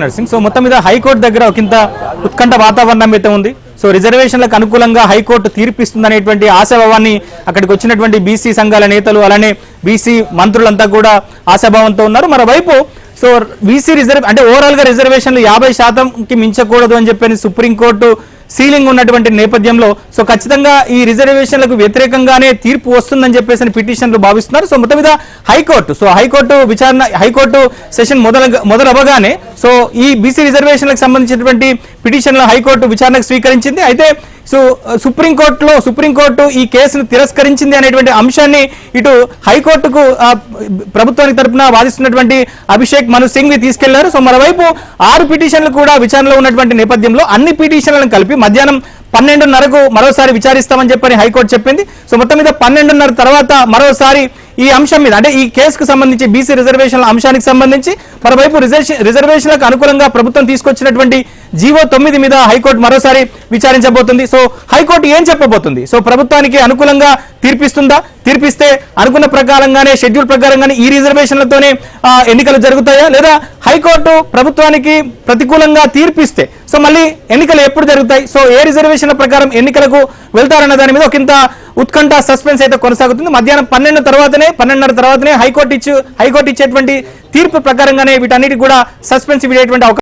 Nursing so మొత్తం మీద high court దగ్గర ఒకంత ఉత్కంఠ వాతావరణం అయితే ఉంది. సో రిజర్వేషన్లకు అనుకూలంగా హైకోర్టు తీర్పిస్తుందనేటువంటి ఆశాభావాన్ని అక్కడికి వచ్చినటువంటి బీసీ సంఘాల నేతలు అలానే బీసీ మంత్రులంతా కూడా ఆశాభావంతో ఉన్నారు. మరోవైపు సో బీసీ అంటే ఓవరాల్ గా రిజర్వేషన్లు 50%కి మించకూడదు అని చెప్పని సుప్రీంకోర్టు సీలింగ్ ఉన్నటువంటి నేపథ్యంలో సో ఖచ్చితంగా ఈ రిజర్వేషన్లకు వ్యతిరేకంగానే తీర్పు వస్తుందని చెప్పేసి పిటిషన్లు భావిస్తున్నారు. సో మొత్తం మీద హైకోర్టు సెషన్ మొదలవగానే సో ఈ బీసీ రిజర్వేషన్లకు సంబంధించినటువంటి పిటిషన్లు హైకోర్టు విచారణకు స్వీకరించింది. అయితే సో సుప్రీంకోర్టు ఈ కేసును తిరస్కరించింది అనేటువంటి అంశాన్ని ఇటు హైకోర్టుకు ప్రభుత్వానికి తరపున వాదిస్తున్నటువంటి అభిషేక్ మను సింఘ్వి తీసుకెళ్లారు. సో మరోవైపు 6 పిటిషన్లు కూడా విచారణలో ఉన్నటువంటి నేపథ్యంలో అన్ని పిటిషన్లను కలిపి మధ్యాహ్నం 12:30కు మరోసారి విచారిస్తామని చెప్పని హైకోర్టు చెప్పింది. సో మొత్తం మీద 12:30 తర్వాత మరోసారి ఈ అంశం మీద అంటే ఈ కేసుకు సంబంధించి బీసీ రిజర్వేషన్ల అంశానికి సంబంధించి మరోవైపు రిజర్వేషన్లకు అనుకూలంగా ప్రభుత్వం తీసుకొచ్చినటువంటి జీవో 9 మీద హైకోర్టు మరోసారి విచారించబోతుంది. సో హైకోర్టు ఏం చెప్పబోతుంది? సో ప్రభుత్వానికి అనుకూలంగా తీర్పిస్తే అనుకున్న ప్రకారంగానే షెడ్యూల్ ప్రకారంగానే ఈ రిజర్వేషన్లతోనే ఎన్నికలు జరుగుతాయా, లేదా హైకోర్టు ప్రభుత్వానికి ప్రతికూలంగా తీర్పిస్తే సో మళ్ళీ ఎన్నికలు ఎప్పుడు జరుగుతాయి, సో ఏ రిజర్వేషన్ల ప్రకారం ఎన్నికలకు వెళ్తారన్న దాని మీద ఒకంత ఉత్కంఠ సస్పెన్స్ అయితే కొనసాగుతుంది. మధ్యాహ్నం 12:30 తర్వాతనే హైకోర్టు ఇచ్చేటువంటి తీర్పు ప్రకారంగానే వీటన్నిటికి కూడా సస్పెన్స్ ఇవ్వేటువంటి అవకాశం